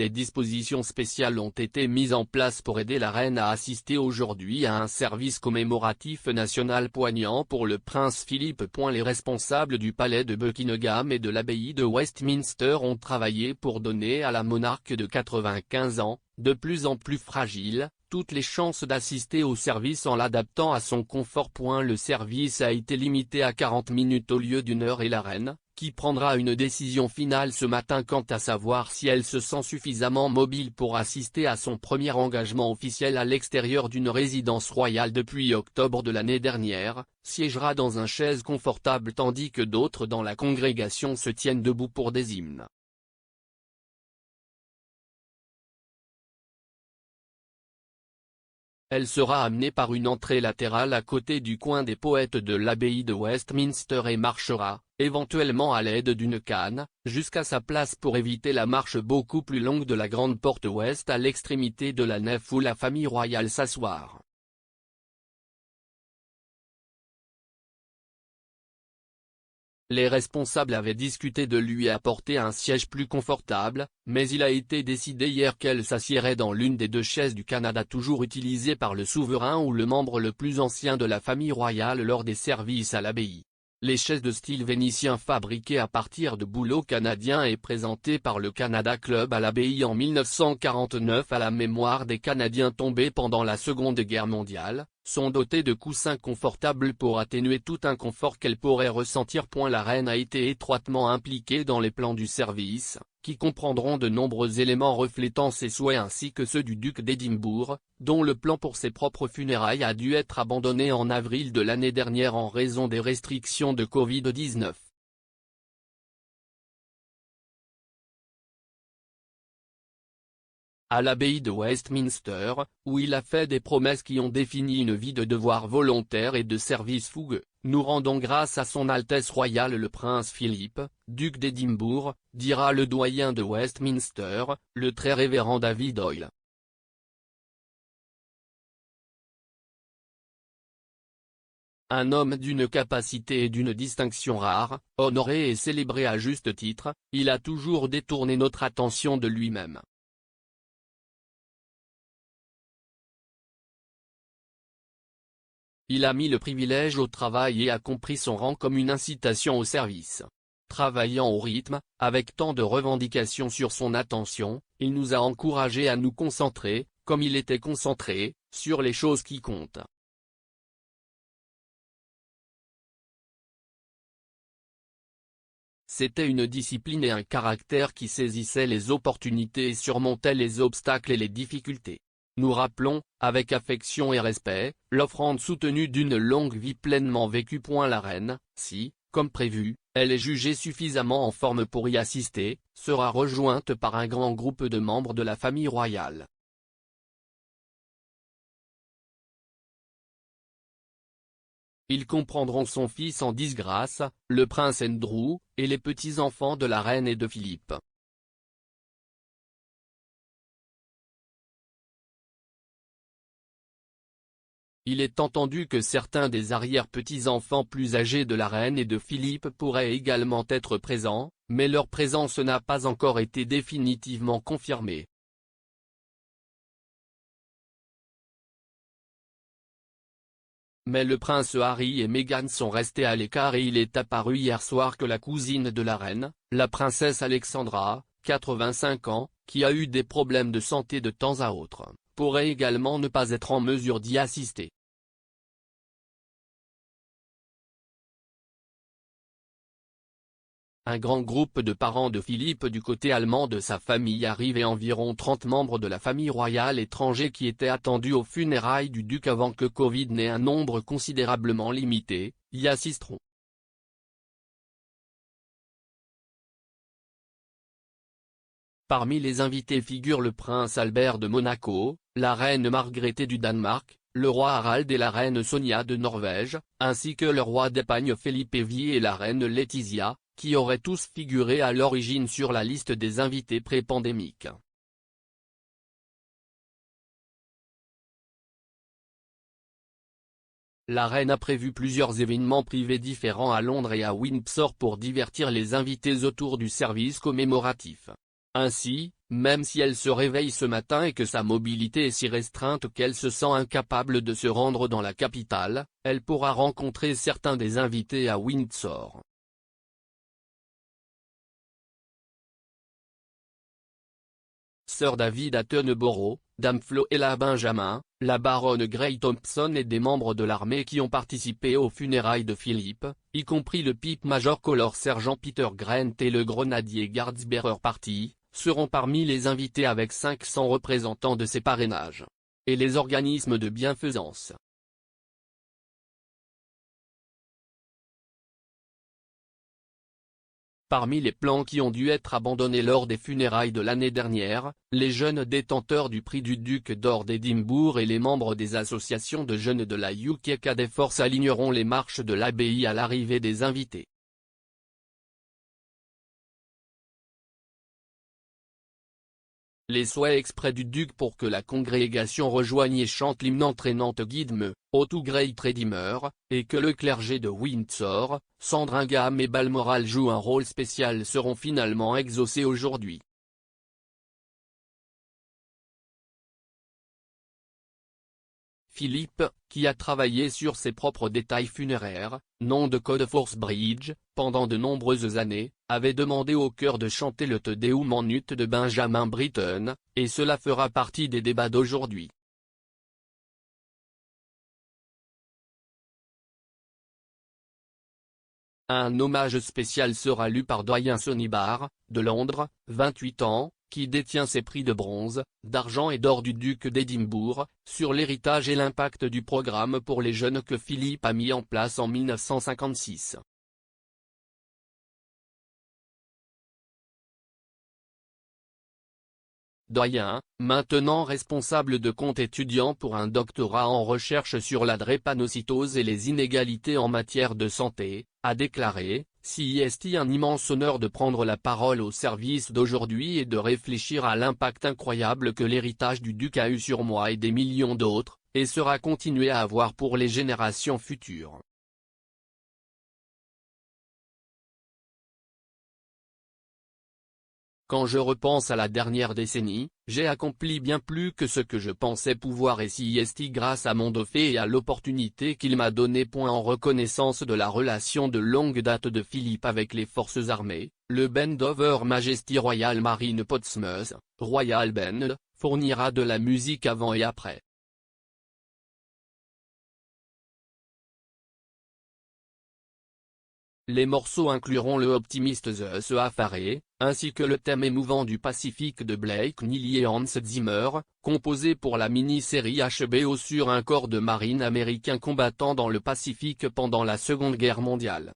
Des dispositions spéciales ont été mises en place pour aider la reine à assister aujourd'hui à un service commémoratif national poignant pour le prince Philippe. Les responsables du palais de Buckingham et de l'abbaye de Westminster ont travaillé pour donner à la monarque de 95 ans, de plus en plus fragile, toutes les chances d'assister au service en l'adaptant à son confort. Le service a été limité à 40 minutes au lieu d'une heure et la reine, qui prendra une décision finale ce matin quant à savoir si elle se sent suffisamment mobile pour assister à son premier engagement officiel à l'extérieur d'une résidence royale depuis octobre de l'année dernière, siégera dans une chaise confortable tandis que d'autres dans la congrégation se tiennent debout pour des hymnes. Elle sera amenée par une entrée latérale à côté du coin des poètes de l'abbaye de Westminster et marchera, éventuellement à l'aide d'une canne, jusqu'à sa place pour éviter la marche beaucoup plus longue de la grande porte ouest à l'extrémité de la nef où la famille royale s'asseoir. Les responsables avaient discuté de lui apporter un siège plus confortable, mais il a été décidé hier qu'elle s'assiérait dans l'une des deux chaises du Canada toujours utilisées par le souverain ou le membre le plus ancien de la famille royale lors des services à l'abbaye. Les chaises de style vénitien fabriquées à partir de bouleaux canadiens et présentées par le Canada Club à l'abbaye en 1949 à la mémoire des Canadiens tombés pendant la Seconde Guerre mondiale, sont dotées de coussins confortables pour atténuer tout inconfort qu'elle pourrait ressentir. La reine a été étroitement impliquée dans les plans du service, qui comprendront de nombreux éléments reflétant ses souhaits ainsi que ceux du duc d'Édimbourg, dont le plan pour ses propres funérailles a dû être abandonné en avril de l'année dernière en raison des restrictions de Covid-19. À l'abbaye de Westminster, où il a fait des promesses qui ont défini une vie de devoir volontaire et de service fougueux, nous rendons grâce à son Altesse royale le prince Philippe, duc d'Édimbourg, dira le doyen de Westminster, le très révérend David Doyle. Un homme d'une capacité et d'une distinction rare, honoré et célébré à juste titre, il a toujours détourné notre attention de lui-même. Il a mis le privilège au travail et a compris son rang comme une incitation au service. Travaillant au rythme, avec tant de revendications sur son attention, il nous a encouragés à nous concentrer, comme il était concentré, sur les choses qui comptent. C'était une discipline et un caractère qui saisissaient les opportunités et surmontaient les obstacles et les difficultés. Nous rappelons, avec affection et respect, l'offrande soutenue d'une longue vie pleinement vécue. La reine, si, comme prévu, elle est jugée suffisamment en forme pour y assister, sera rejointe par un grand groupe de membres de la famille royale. Ils comprendront son fils en disgrâce, le prince Andrew, et les petits-enfants de la reine et de Philippe. Il est entendu que certains des arrière-petits-enfants plus âgés de la reine et de Philippe pourraient également être présents, mais leur présence n'a pas encore été définitivement confirmée. Mais le prince Harry et Meghan sont restés à l'écart et il est apparu hier soir que la cousine de la reine, la princesse Alexandra, 85 ans, qui a eu des problèmes de santé de temps à autre, pourrait également ne pas être en mesure d'y assister. Un grand groupe de parents de Philippe du côté allemand de sa famille arrive et environ 30 membres de la famille royale étrangers qui étaient attendus aux funérailles du duc avant que Covid n'ait un nombre considérablement limité, y assisteront. Parmi les invités figurent le prince Albert de Monaco, la reine Margrethe du Danemark, le roi Harald et la reine Sonia de Norvège, ainsi que le roi d'Espagne Felipe V et la reine Laetitia, qui auraient tous figuré à l'origine sur la liste des invités pré-pandémiques. La reine a prévu plusieurs événements privés différents à Londres et à Windsor pour divertir les invités autour du service commémoratif. Ainsi, même si elle se réveille ce matin et que sa mobilité est si restreinte qu'elle se sent incapable de se rendre dans la capitale, elle pourra rencontrer certains des invités à Windsor. Sir David Attenborough, Dame Floella Benjamin, la baronne Gray Thompson et des membres de l'armée qui ont participé aux funérailles de Philippe, y compris le Pipe Major Color Sergent Peter Grant et le grenadier Guardsbearer Party, seront parmi les invités avec 500 représentants de ces parrainages. Et les organismes de bienfaisance. Parmi les plans qui ont dû être abandonnés lors des funérailles de l'année dernière, les jeunes détenteurs du prix du Duc d'Or d'Édimbourg et les membres des associations de jeunes de la UK Cadet Force aligneront les marches de l'abbaye à l'arrivée des invités. Les souhaits exprès du duc pour que la congrégation rejoigne et chante l'hymne entraînante Guide me, O to Great Redeemer, et que le clergé de Windsor, Sandringham et Balmoral jouent un rôle spécial seront finalement exaucés aujourd'hui. Philippe, qui a travaillé sur ses propres détails funéraires, nom de code Force Bridge, pendant de nombreuses années, avait demandé au chœur de chanter le Te Deum en ut de Benjamin Britten, et cela fera partie des débats d'aujourd'hui. Un hommage spécial sera lu par doyen Sonny Barr, de Londres, 28 ans, qui détient ses prix de bronze, d'argent et d'or du duc d'Édimbourg, sur l'héritage et l'impact du programme pour les jeunes que Philippe a mis en place en 1956. Doyen, maintenant responsable de compte étudiant pour un doctorat en recherche sur la drépanocytose et les inégalités en matière de santé, a déclaré, « C'est un immense honneur de prendre la parole au service d'aujourd'hui et de réfléchir à l'impact incroyable que l'héritage du duc a eu sur moi et des millions d'autres, et sera continué à avoir pour les générations futures. » Quand je repense à la dernière décennie, j'ai accompli bien plus que ce que je pensais pouvoir et CIST grâce à mon dauphin et à l'opportunité qu'il m'a donnée. En reconnaissance de la relation de longue date de Philippe avec les forces armées, le Band of Her Majesty Royal Marine Portsmouth, Royal Band, fournira de la musique avant et après. Les morceaux incluront le Optimist The Safari, ainsi que le thème émouvant du Pacifique de Blake Neely et Hans Zimmer, composé pour la mini-série HBO sur un corps de marine américain combattant dans le Pacifique pendant la Seconde Guerre mondiale.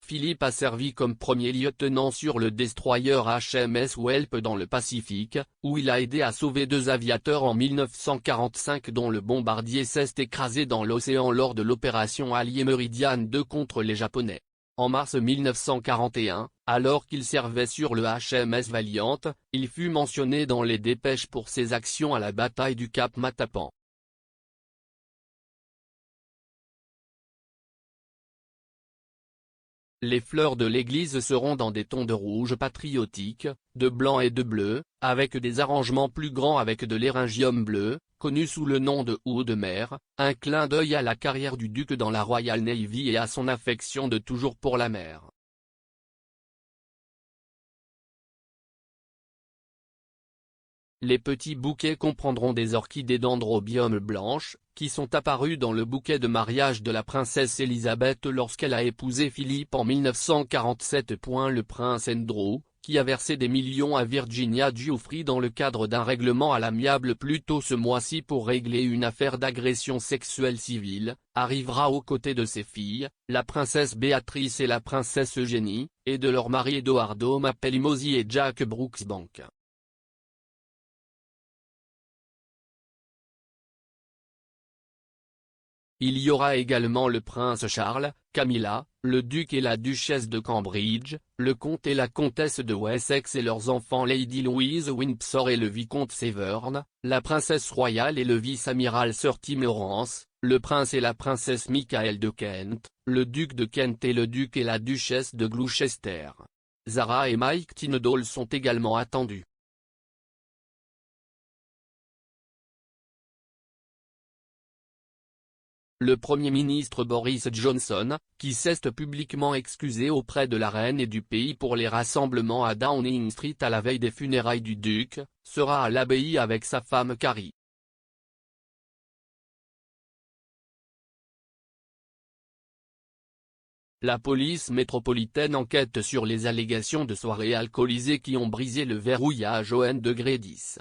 Philippe a servi comme premier lieutenant sur le destroyer HMS Welp dans le Pacifique, où il a aidé à sauver 2 aviateurs en 1945 dont le bombardier s'est écrasé dans l'océan lors de l'opération alliée Meridian II contre les Japonais. En mars 1941, alors qu'il servait sur le HMS Valiant, il fut mentionné dans les dépêches pour ses actions à la bataille du Cap Matapan. Les fleurs de l'église seront dans des tons de rouge patriotique, de blanc et de bleu, avec des arrangements plus grands avec de l'éryngium bleu, connu sous le nom de Haut de mer, un clin d'œil à la carrière du duc dans la Royal Navy et à son affection de toujours pour la mer. Les petits bouquets comprendront des orchidées dendrobium blanches, qui sont apparues dans le bouquet de mariage de la princesse Elisabeth lorsqu'elle a épousé Philippe en 1947. Le prince Andrew, qui a versé des millions à Virginia Giuffre dans le cadre d'un règlement à l'amiable plus tôt ce mois-ci pour régler une affaire d'agression sexuelle civile, arrivera aux côtés de ses filles, la princesse Béatrice et la princesse Eugénie, et de leur mari Edoardo Mapelimosi et Jack Brooksbank. Il y aura également le prince Charles, Camilla, le duc et la duchesse de Cambridge, le comte et la comtesse de Wessex et leurs enfants Lady Louise Windsor et le vicomte Severn, la princesse royale et le vice-amiral Sir Tim Lawrence, le prince et la princesse Michael de Kent, le duc de Kent et le duc et la duchesse de Gloucester. Zara et Mike Tindall sont également attendus. Le Premier ministre Boris Johnson, qui s'est publiquement excusé auprès de la reine et du pays pour les rassemblements à Downing Street à la veille des funérailles du duc, sera à l'abbaye avec sa femme Carrie. La police métropolitaine enquête sur les allégations de soirées alcoolisées qui ont brisé le verrouillage au n°10.